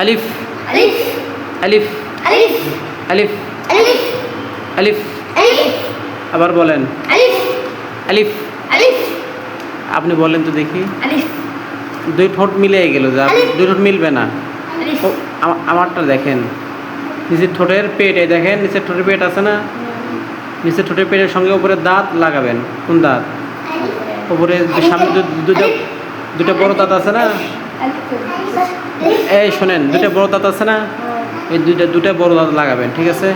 আলিফ আলিফ আলিফ আলিফ আলিফ আলিফ আলিফ আলিফ আবার বলেন আলিফ আলিফ। আলিফ আপনি বলেন তো দেখি, আলিফ দুই ঠোঁট মিলে গেল, যা আলিফ। দুই ঠোঁট মিলবে না। আলিফ ও আমারটা দেখেন, নিচের ঠোঁটের পেট, এই দেখেন নিচের ঠোঁটের পেট আছে না, নিচের ঠোঁটের পেটের সঙ্গে উপরে দাঁত লাগাবেন। কোন দাঁত? উপরে সামনে দুটো বড় দাঁত আছে না, এই শোনেন, দুটো বড় দাঁত আছে না, এই দুটো বড় দাঁত লাগাবেন, ঠিক আছে?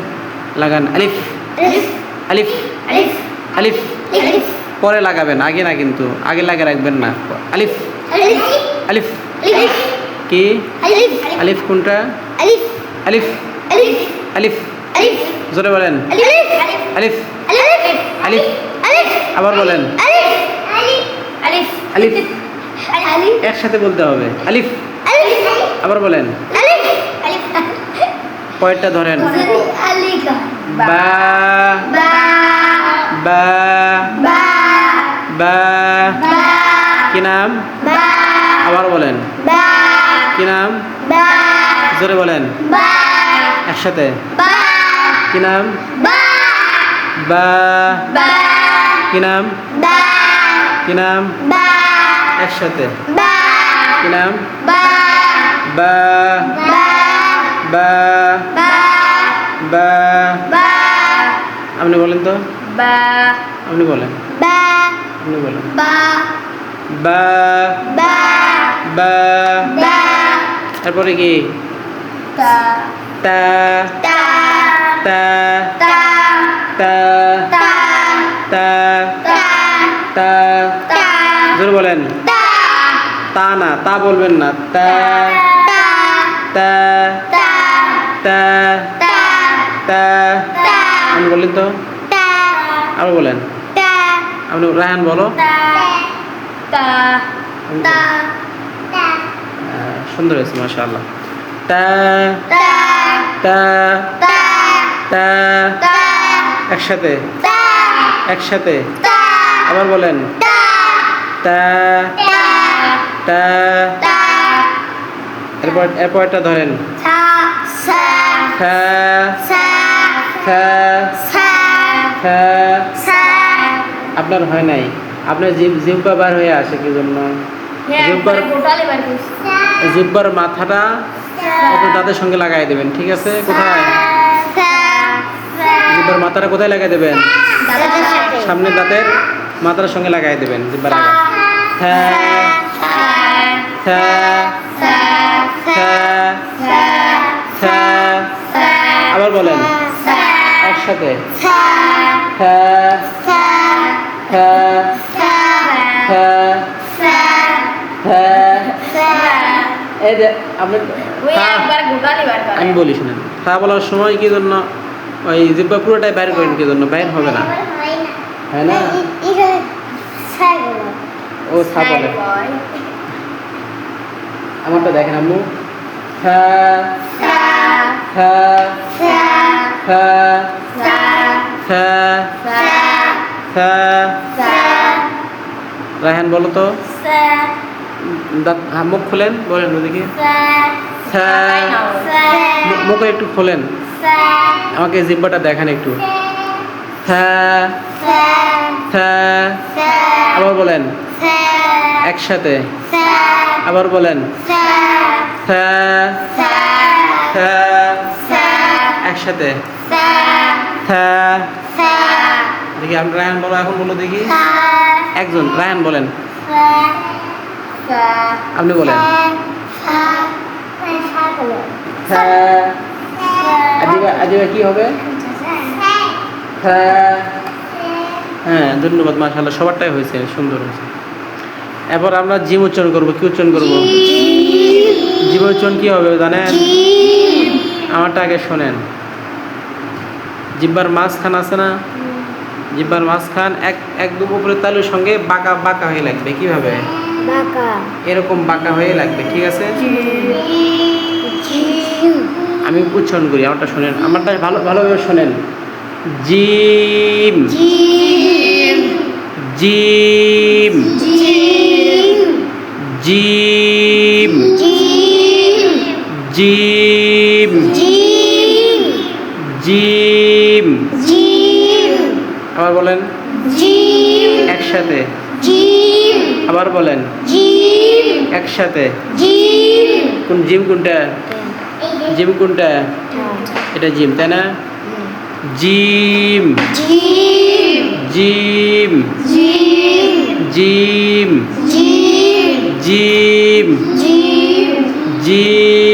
লাগান আলিফ আলিফ আলিফ আলিফ আলিফ। আলিফ পরে লাগাবেন, আগে না, কিন্তু আগে লাগে রাখবেন না। আলিফ আলিফ আলিফ আলিফ কি? আলিফ আলিফ কোনটা? আলিফ আলিফ আলিফ আলিফ। আলিফ জোরে বলেন আলিফ আলিফ আলিফ আলিফ। আলিফ আবার বলেন আলিফ আলিফ আলিফ আলিফ। আলিফ একসাথে বলতে হবে, আলিফ। আলিফ আবার বলেন, আলিফ আলিফ পরেরটা ধরেন, আলিফ বা বা বা বা বা। বা কি নাম? বা আবার বলেন, বা কি নাম? বা জোরে বলেন বা একসাথে, বা কি নাম? বা বা। বা কি নাম? বা কি নাম? বা একসাথে, বা কি নাম? বা বা বা বা বা বা। বা আপনি বলেন তো, বা আপনি বলেন, বা আপনি বলেন, বা বা বা বা। বা তারপরে কি? তা তা তা তা তা তা তা তা তা তা। তা জোরে বলেন, তা তা না, তা বলবেন না, তা তা তা তা তা তা তা। তা আপনি বলেন তো, তা আবার বলেন, তা আপনি রায়হান বলো। তা তা তা তা সুন্দর হয়েছে, মাশাআল্লাহ। তা তা তা তা তা। তা একসাথে, তা একসাথে। তা আবার বলেন, তা তা তা তা। তা এরপরটা ধরেন, সা সা থা সা থা সা থা। সা আপনার হয় নাই, আপনার জিহ্বা বার হয়ে আসে কি জন্য? জিহ্বার জিহ্বার মাথাটা আপনার দাঁতের সঙ্গে লাগাই দেবেন, ঠিক আছে? কোথায়? জিহ্বার মাথাটা কোথায় লাগাই দেবেন? সামনের দাঁতের মাথার সঙ্গে লাগাই দেবেন, জিহ্বার আগা। থা থা থা থা। আবার বলেন একসাথে, থা থা থা থা। এই যে আপনি আমি বলি শুনেন, তা বলার সময় কি জন্য ওই জিহ্বা পুরোটাই বাইর করেন, কি জন্য? বাইর হবে না, হয় না? ও থা বলে, আমারটা দেখেন আম্মু। থা থা থা থা থা। রায়হান বলো তো, মুখ খোলেন, বলেন দেখি। থা, মুখ একটু খোলেন, আমাকে জিহ্বাটা দেখান একটু। থা থা। আবার বলেন একসাথে, আবার বলেন থা থা। একসাথে, থা। দেখি আমি রায়হান বলো, এখন বলো দেখি, একজন রায়হান বলেন, আপনি বলেন থা। আজিবা কি হবে? থা। হ্যাঁ, ধন্যবাদ, মাশাআল্লাহ, সবারটাই হয়েছে, সুন্দর হয়েছে। এরপর আমরা জিম উচ্চারণ করবো। কি উচ্চারণ করবো? জিম উচ্চারণ কি হবে জানেন? আমারটা আগে শোনেন। জিহ্বার মাঝখান আছে না, জিহ্বার মাঝখান একদম উপরের তালুর সঙ্গে বাঁকা বাঁকা হয়ে লাগবে। কিভাবে? এরকম বাঁকা হয়ে লাগবে, ঠিক আছে? আমি উচ্চারণ করি, আমারটা শোনেন, আমারটা ভালোভাবে শোনেন। Gym gym gym gym gym gym gym আবার বলেন জিম একসাথে জিম আবার বলেন জিম একসাথে জিম কোন জিম কোনটা জিম কোনটা এটা জিম তাই না gym gym gym gym gym gym gym gym gym